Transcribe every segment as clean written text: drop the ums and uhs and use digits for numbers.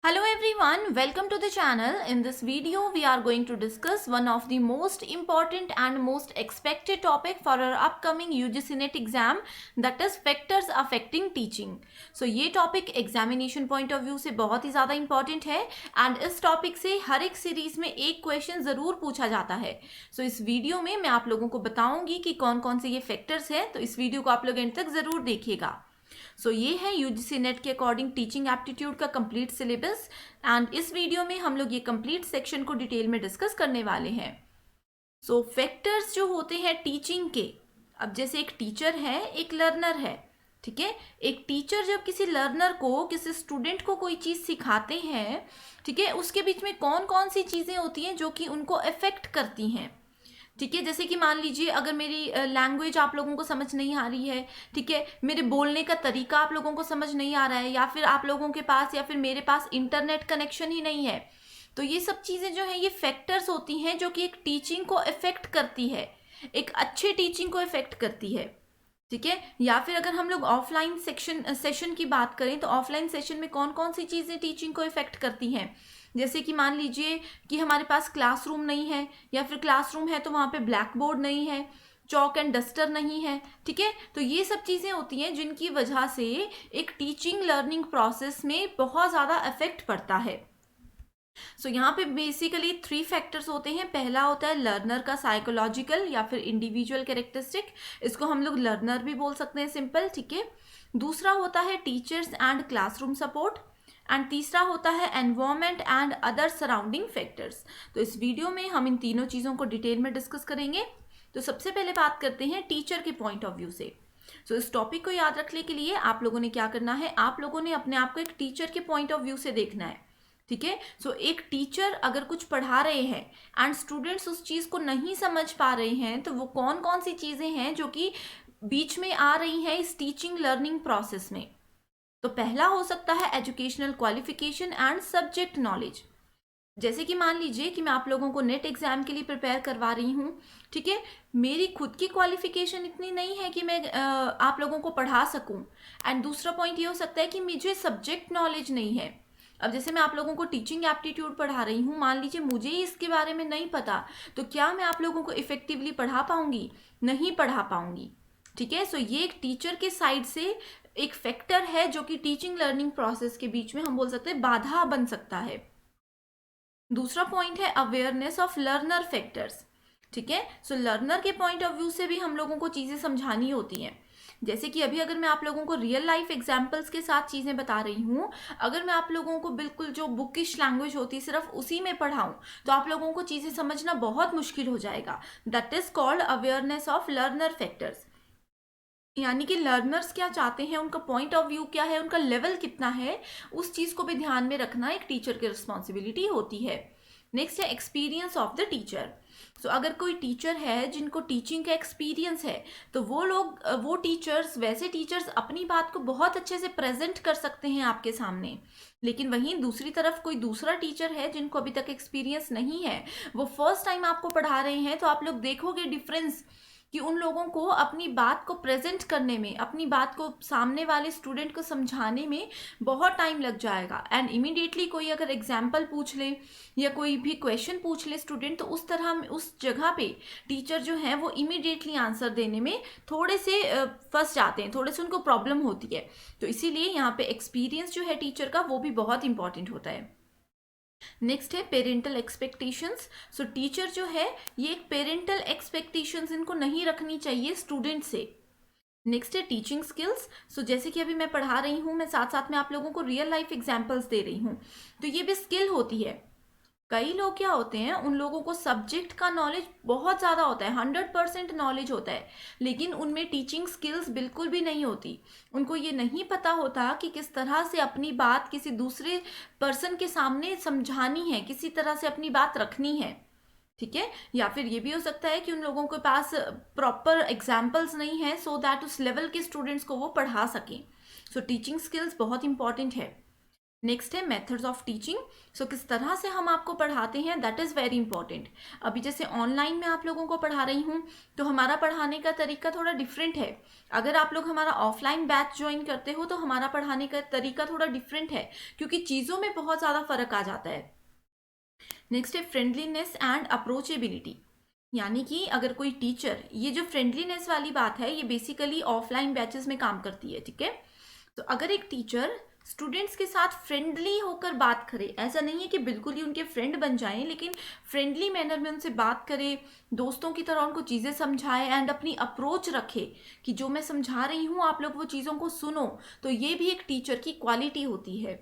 Hello everyone, welcome to the channel. In this video, we are going to discuss one of the most important and most expected topic for our upcoming UGC NET exam, that is factors affecting teaching. So ये topic examination point of view से बहुत ही ज़्यादा important है and इस topic से हर एक series में एक question ज़रूर पूछा जाता है. So इस video में मैं आप लोगों को बताऊंगी कि कौन कौन से ये factors हैं, तो इस video को आप लोग end तक ज़रूर देखिएगा. सो ये है यूजीसी नेट के अकॉर्डिंग टीचिंग एप्टीट्यूड का कंप्लीट सिलेबस एंड इस वीडियो में हम लोग ये कंप्लीट सेक्शन को डिटेल में डिस्कस करने वाले हैं. सो फैक्टर्स जो होते हैं टीचिंग के, अब जैसे एक टीचर है, एक लर्नर है, ठीक है. एक टीचर जब किसी लर्नर को, किसी स्टूडेंट को कोई चीज़ सिखाते हैं, ठीक है, उसके बीच में कौन कौन सी चीज़ें होती हैं जो कि उनको अफेक्ट करती हैं. ठीक है, जैसे कि मान लीजिए अगर मेरी लैंग्वेज आप लोगों को समझ नहीं आ रही है, ठीक है, मेरे बोलने का तरीका आप लोगों को समझ नहीं आ रहा है, या फिर आप लोगों के पास या फिर मेरे पास इंटरनेट कनेक्शन ही नहीं है, तो ये सब चीज़ें जो है ये फैक्टर्स होती हैं जो कि एक टीचिंग को इफेक्ट करती है, एक अच्छे टीचिंग को इफेक्ट करती है. ठीक है, या फिर अगर हम लोग ऑफलाइन सेशन की बात करें तो ऑफलाइन सेशन में कौन कौन सी चीज़ें टीचिंग को इफेक्ट करती हैं. जैसे कि मान लीजिए कि हमारे पास क्लासरूम नहीं है, या फिर क्लासरूम है तो वहाँ पे ब्लैक बोर्ड नहीं है, चॉक एंड डस्टर नहीं है. ठीक है, तो ये सब चीज़ें होती हैं जिनकी वजह से एक टीचिंग लर्निंग प्रोसेस में बहुत ज़्यादा इफेक्ट पड़ता है. सो यहाँ पे बेसिकली 3 फैक्टर्स होते हैं. पहला होता है लर्नर का साइकोलॉजिकल या फिर इंडिविजुअल कैरेक्टरिस्टिक, इसको हम लोग लर्नर भी बोल सकते हैं, सिंपल. ठीक है, दूसरा होता है teachers and classroom support, and तीसरा होता है environment and other surrounding factors. तो इस वीडियो में हम इन तीनों चीज़ों को डिटेल में डिस्कस करेंगे. तो सबसे पहले बात करते हैं टीचर के पॉइंट ऑफ व्यू से. सो इस टॉपिक को याद रखने के लिए आप लोगों ने क्या करना है, आप लोगों ने अपने आप को एक टीचर के पॉइंट ऑफ व्यू से देखना है. ठीक है, सो एक टीचर अगर कुछ पढ़ा रहे हैं एंड स्टूडेंट्स उस चीज़ को नहीं समझ पा रहे हैं, तो वो कौन कौन सी चीज़ें हैं जो कि बीच में आ रही हैं इस टीचिंग लर्निंग प्रोसेस में. तो पहला हो सकता है educational qualification and subject knowledge. जैसे कि मान लीजिए कि मैं आप लोगों को नेट एग्जाम के लिए प्रिपेयर करवा रही हूँ, ठीक है, मेरी खुद की क्वालिफिकेशन इतनी नहीं है कि मैं आप लोगों को पढ़ा सकूँ. एंड दूसरा पॉइंट ये हो सकता है कि मुझे सब्जेक्ट नॉलेज नहीं है. अब जैसे मैं आप लोगों को टीचिंग एप्टीट्यूड पढ़ा रही हूँ, मान लीजिए मुझे इसके बारे में नहीं पता, तो क्या मैं आप लोगों को इफेक्टिवली पढ़ा पाऊंगी? नहीं पढ़ा पाऊंगी. ठीक है, सो ये एक टीचर के साइड से एक फैक्टर है जो कि टीचिंग लर्निंग प्रोसेस के बीच में हम बोल सकते हैं बाधा बन सकता है. दूसरा पॉइंट है अवेयरनेस ऑफ लर्नर फैक्टर्स. ठीक है, सो लर्नर के पॉइंट ऑफ व्यू से भी हम लोगों को चीज़ें समझानी होती हैं. जैसे कि अभी अगर मैं आप लोगों को रियल लाइफ एग्जाम्पल्स के साथ चीज़ें बता रही हूँ, अगर मैं आप लोगों को बिल्कुल जो बुकिश लैंग्वेज होती है सिर्फ उसी में पढ़ाऊँ, तो आप लोगों को चीज़ें समझना बहुत मुश्किल हो जाएगा. That is called awareness of learner factors. यानी कि लर्नर्स क्या चाहते हैं, उनका पॉइंट ऑफ व्यू क्या है, उनका लेवल कितना है, उस चीज़ को भी ध्यान में रखना एक टीचर की रिस्पॉन्सिबिलिटी होती है. नेक्स्ट है एक्सपीरियंस ऑफ द टीचर. सो अगर कोई टीचर है जिनको टीचिंग का एक्सपीरियंस है, तो वो टीचर्स, वैसे टीचर्स अपनी बात को बहुत अच्छे से प्रेजेंट कर सकते हैं आपके सामने. लेकिन वहीं दूसरी तरफ कोई दूसरा टीचर है जिनको अभी तक एक्सपीरियंस नहीं है, वो फर्स्ट टाइम आपको पढ़ा रहे हैं, तो आप लोग देखोगे डिफरेंस कि उन लोगों को अपनी बात को प्रेजेंट करने में, अपनी बात को सामने वाले स्टूडेंट को समझाने में बहुत टाइम लग जाएगा. एंड इमीडिएटली कोई अगर एग्जाम्पल पूछ ले या कोई भी क्वेश्चन पूछ ले स्टूडेंट, तो उस तरह उस जगह पे टीचर जो है वो इमीडिएटली आंसर देने में थोड़े से फंस जाते हैं, थोड़े से उनको प्रॉब्लम होती है. तो इसीलिए यहाँ पे एक्सपीरियंस जो है टीचर का वो भी बहुत इंपॉर्टेंट होता है. नेक्स्ट है पेरेंटल एक्सपेक्टेशंस. सो टीचर जो है ये एक पेरेंटल एक्सपेक्टेशंस इनको नहीं रखनी चाहिए स्टूडेंट से. नेक्स्ट है टीचिंग स्किल्स. सो जैसे कि अभी मैं पढ़ा रही हूँ, मैं साथ साथ में आप लोगों को रियल लाइफ एग्जांपल्स दे रही हूँ, तो ये भी स्किल होती है. कई लोग क्या होते हैं, उन लोगों को सब्जेक्ट का नॉलेज बहुत ज़्यादा होता है, 100% नॉलेज होता है, लेकिन उनमें टीचिंग स्किल्स बिल्कुल भी नहीं होती. उनको ये नहीं पता होता कि किस तरह से अपनी बात किसी दूसरे पर्सन के सामने समझानी है, किसी तरह से अपनी बात रखनी है. ठीक है, या फिर ये भी हो सकता है कि उन लोगों के पास प्रॉपर एग्जाम्पल्स नहीं है, सो दैट उस लेवल के स्टूडेंट्स को वो पढ़ा सकें. सो टीचिंग स्किल्स बहुत इंपॉर्टेंट है. नेक्स्ट है मेथड्स ऑफ टीचिंग। सो किस तरह से हम आपको पढ़ाते हैं, दैट इज़ वेरी इंपॉर्टेंट। अभी जैसे ऑनलाइन में आप लोगों को पढ़ा रही हूँ तो हमारा पढ़ाने का तरीका थोड़ा डिफरेंट है। अगर आप लोग हमारा ऑफलाइन बैच ज्वाइन करते हो तो हमारा पढ़ाने का तरीका थोड़ा डिफरेंट है, क्योंकि चीज़ों में बहुत ज़्यादा फर्क आ जाता है। नेक्स्ट है फ्रेंडलीनेस एंड अप्रोचेबिलिटी, यानी कि अगर कोई टीचर, ये जो फ्रेंडलीनेस वाली बात है ये बेसिकली ऑफलाइन बैचेस में काम करती है, ठीक है। तो अगर एक टीचर स्टूडेंट्स के साथ फ्रेंडली होकर बात करे, ऐसा नहीं है कि बिल्कुल ही उनके फ्रेंड बन जाएं, लेकिन फ्रेंडली मैनर में उनसे बात करे, दोस्तों की तरह उनको चीज़ें समझाए एंड अपनी अप्रोच रखे कि जो मैं समझा रही हूँ आप लोग वो चीज़ों को सुनो, तो ये भी एक टीचर की क्वालिटी होती है,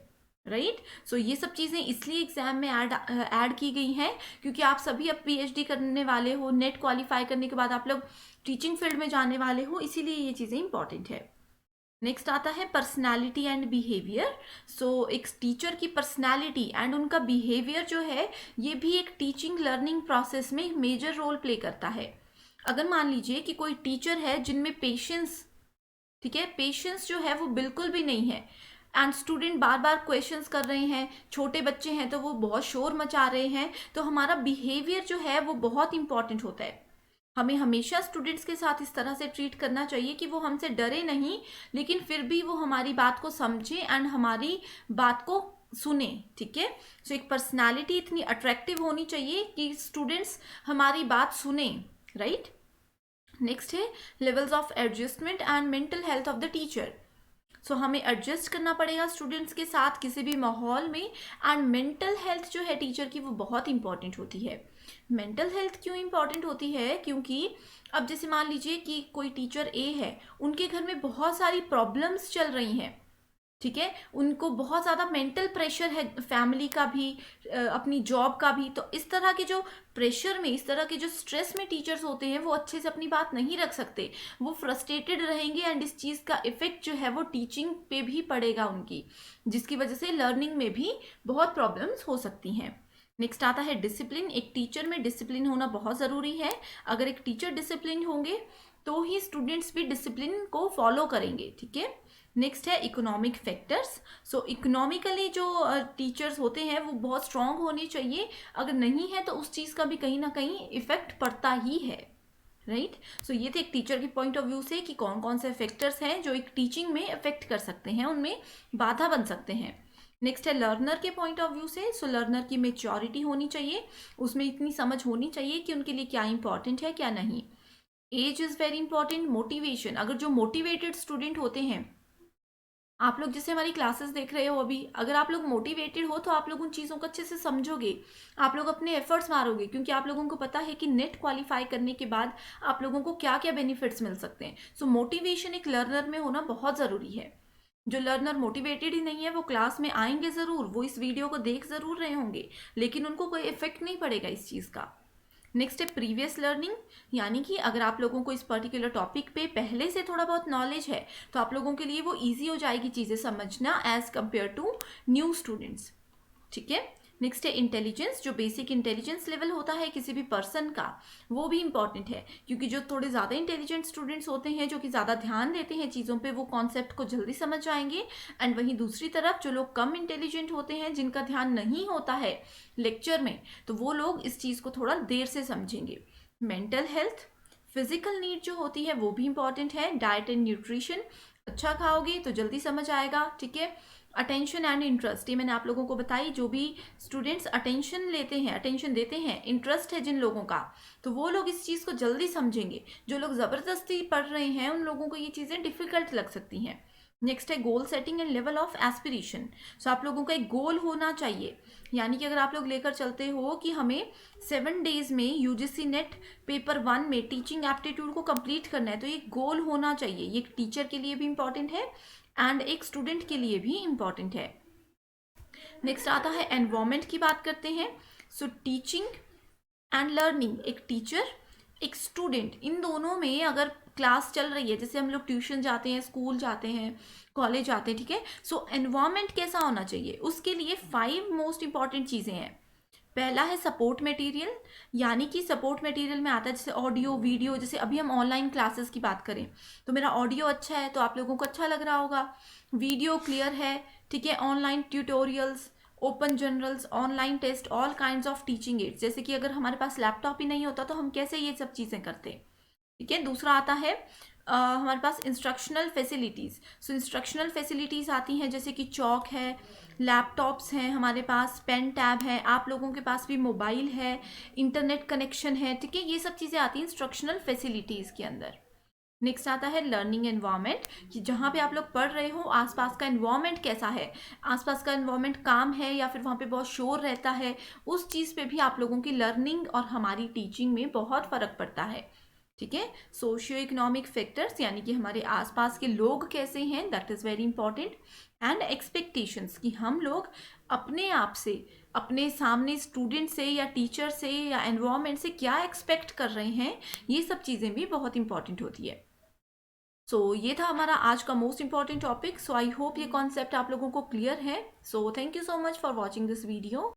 राइट। सो ये सब चीज़ें इसलिए एग्जाम में ऐड की गई हैं क्योंकि आप सभी अब पीएचडी करने वाले हो, नेट क्वालिफाई करने के बाद आप लोग टीचिंग फील्ड में जाने वाले हो, इसीलिए ये चीज़ें इंपॉर्टेंट है। नेक्स्ट आता है पर्सनालिटी एंड बिहेवियर। सो एक टीचर की पर्सनालिटी एंड उनका बिहेवियर जो है ये भी एक टीचिंग लर्निंग प्रोसेस में मेजर रोल प्ले करता है। अगर मान लीजिए कि कोई टीचर है जिनमें पेशेंस, ठीक है, पेशेंस जो है वो बिल्कुल भी नहीं है and student bar bar questions कर रहे हैं, छोटे बच्चे हैं तो वो बहुत शोर मचा रहे हैं, तो हमारा बिहेवियर जो है वो बहुत इंपॉर्टेंट होता है। हमें हमेशा स्टूडेंट्स के साथ इस तरह से ट्रीट करना चाहिए कि वो हमसे डरे नहीं, लेकिन फिर भी वो हमारी बात को समझे एंड हमारी बात को सुने, ठीक है। सो एक पर्सनालिटी इतनी अट्रैक्टिव होनी चाहिए कि स्टूडेंट्स हमारी बात सुने, राइट। नेक्स्ट है levels of adjustment and mental health of the teacher. So हमें एडजस्ट करना पड़ेगा स्टूडेंट्स के साथ किसी भी माहौल में, एंड मेंटल हेल्थ जो है टीचर की वो बहुत इंपॉर्टेंट होती है। मेंटल हेल्थ क्यों इंपॉर्टेंट होती है, क्योंकि अब जैसे मान लीजिए कि कोई टीचर ए है, उनके घर में बहुत सारी प्रॉब्लम्स चल रही हैं, ठीक है, उनको बहुत ज़्यादा मेंटल प्रेशर है, फैमिली का भी, अपनी जॉब का भी। तो इस तरह के जो प्रेशर में, इस तरह के जो स्ट्रेस में टीचर्स होते हैं वो अच्छे से अपनी बात नहीं रख सकते, वो फ्रस्ट्रेटेड रहेंगे एंड इस चीज़ का इफेक्ट जो है वो टीचिंग पे भी पड़ेगा उनकी, जिसकी वजह से लर्निंग में भी बहुत प्रॉब्लम्स हो सकती हैं। नेक्स्ट आता है डिसिप्लिन। एक टीचर में डिसिप्लिन होना बहुत ज़रूरी है। अगर एक टीचर डिसिप्लिन होंगे तो ही स्टूडेंट्स भी डिसिप्लिन को फॉलो करेंगे, ठीक है। नेक्स्ट है इकोनॉमिक फैक्टर्स। सो इकोनॉमिकली जो टीचर्स होते हैं वो बहुत स्ट्रांग होने चाहिए, अगर नहीं है तो उस चीज़ का भी कहीं ना कहीं इफेक्ट पड़ता ही है, राइट। सो ये थे एक टीचर के पॉइंट ऑफ व्यू से कि कौन कौन से फैक्टर्स हैं जो एक टीचिंग में इफेक्ट कर सकते हैं, उनमें बाधा बन सकते हैं। नेक्स्ट है लर्नर के पॉइंट ऑफ व्यू से। सो लर्नर की मेच्योरिटी होनी चाहिए, उसमें इतनी समझ होनी चाहिए कि उनके लिए क्या इंपॉर्टेंट है क्या नहीं। Age is very important. Motivation, अगर जो मोटिवेटेड स्टूडेंट होते हैं, आप लोग जैसे हमारी क्लासेस देख रहे हो अभी, अगर आप लोग मोटिवेटेड हो तो आप लोग उन चीज़ों को अच्छे से समझोगे, आप लोग अपने एफर्ट्स मारोगे, क्योंकि आप लोगों को पता है कि नेट क्वालिफाई करने के बाद आप लोगों को क्या क्या बेनिफिट्स मिल सकते हैं। सो मोटिवेशन एक लर्नर में होना बहुत ज़रूरी है। जो लर्नर मोटिवेटेड ही नहीं है वो क्लास में आएंगे ज़रूर, वो इस वीडियो को देख ज़रूर रहे होंगे, लेकिन उनको कोई इफेक्ट नहीं पड़ेगा इस चीज़ का। नेक्स्ट है प्रीवियस लर्निंग, यानी कि अगर आप लोगों को इस पर्टिकुलर टॉपिक पे पहले से थोड़ा बहुत नॉलेज है तो आप लोगों के लिए वो इजी हो जाएगी चीज़ें समझना as compared to new students, ठीक है। नेक्स्ट है इंटेलिजेंस। जो बेसिक इंटेलिजेंस लेवल होता है किसी भी पर्सन का, वो भी इंपॉर्टेंट है, क्योंकि जो थोड़े ज़्यादा इंटेलिजेंट स्टूडेंट्स होते हैं, जो कि ज़्यादा ध्यान देते हैं चीज़ों पे, वो कॉन्सेप्ट को जल्दी समझ जाएंगे। एंड वहीं दूसरी तरफ जो लोग कम इंटेलिजेंट होते हैं, जिनका ध्यान नहीं होता है लेक्चर में, तो वो लोग इस चीज़ को थोड़ा देर से समझेंगे। मेंटल हेल्थ, फिजिकल नीड जो होती है वो भी इंपॉर्टेंट है। डाइट एंड न्यूट्रिशन, अच्छा खाओगे तो जल्दी समझ आएगा, ठीक है। अटेंशन एंड इंटरेस्ट, ये मैंने आप लोगों को बताई, जो भी स्टूडेंट्स अटेंशन लेते हैं, अटेंशन देते हैं, इंटरेस्ट है जिन लोगों का, तो वो लोग इस चीज़ को जल्दी समझेंगे। जो लोग ज़बरदस्ती पढ़ रहे हैं उन लोगों को ये चीज़ें डिफ़िकल्ट लग सकती हैं। नेक्स्ट है goal setting and level of aspiration. So आप लोगों का एक गोल होना चाहिए, यानी कि अगर आप लोग लेकर चलते हो कि हमें 7 डेज में यूजीसी नेट पेपर 1 में टीचिंग एप्टीट्यूड को कंप्लीट करना है, तो ये गोल होना चाहिए। ये एक टीचर के लिए भी इंपॉर्टेंट है एंड एक स्टूडेंट के लिए भी इंपॉर्टेंट है। नेक्स्ट आता है एनवायरमेंट की बात करते हैं। सो टीचिंग एंड लर्निंग, एक टीचर एक स्टूडेंट, इन दोनों में अगर क्लास चल रही है, जैसे हम लोग ट्यूशन जाते हैं, स्कूल जाते हैं, कॉलेज जाते हैं, ठीक है। सो एनवायरमेंट कैसा होना चाहिए, उसके लिए 5 मोस्ट इंपॉर्टेंट चीज़ें हैं। पहला है सपोर्ट मटेरियल, यानी कि सपोर्ट मटेरियल में आता है जैसे ऑडियो वीडियो। जैसे अभी हम ऑनलाइन क्लासेस की बात करें तो मेरा ऑडियो अच्छा है तो आप लोगों को अच्छा लग रहा होगा, वीडियो क्लियर है, ठीक है, online tutorials, open journals, online test, all kinds of teaching aids. जैसे कि अगर हमारे पास लैपटॉप ही नहीं होता तो हम कैसे ये सब चीज़ें करते। ठीक है, दूसरा आता है हमारे पास इंस्ट्रक्शनल फैसिलिटीज़। सो इंस्ट्रक्शनल फैसिलिटीज़ आती हैं जैसे कि चौक है, लैपटॉप्स हैं हमारे पास, पेन टैब है, आप लोगों के पास भी मोबाइल है, इंटरनेट कनेक्शन है, ठीक है, ये सब चीज़ें आती हैं इंस्ट्रक्शनल फैसिलिटीज़ के अंदर। नेक्स्ट आता है लर्निंग एनवायरनमेंट, कि जहाँ पे आप लोग पढ़ रहे हो आसपास का एनवायरनमेंट कैसा है, आसपास का एनवायरनमेंट काम है या फिर वहाँ पे बहुत शोर रहता है, उस चीज़ पे भी आप लोगों की लर्निंग और हमारी टीचिंग में बहुत फ़र्क पड़ता है। ठीक है, सोशियो इकोनॉमिक फैक्टर्स, यानी कि हमारे आसपास के लोग कैसे हैं, that is very important. And expectations, कि हम लोग अपने आप से, अपने सामने स्टूडेंट से या टीचर से या एनवायरनमेंट से क्या एक्सपेक्ट कर रहे हैं, ये सब चीज़ें भी बहुत इंपॉर्टेंट होती है। ये था हमारा आज का most important topic. I hope ये कॉन्सेप्ट आप लोगों को क्लियर है। Thank you so much for watching this video.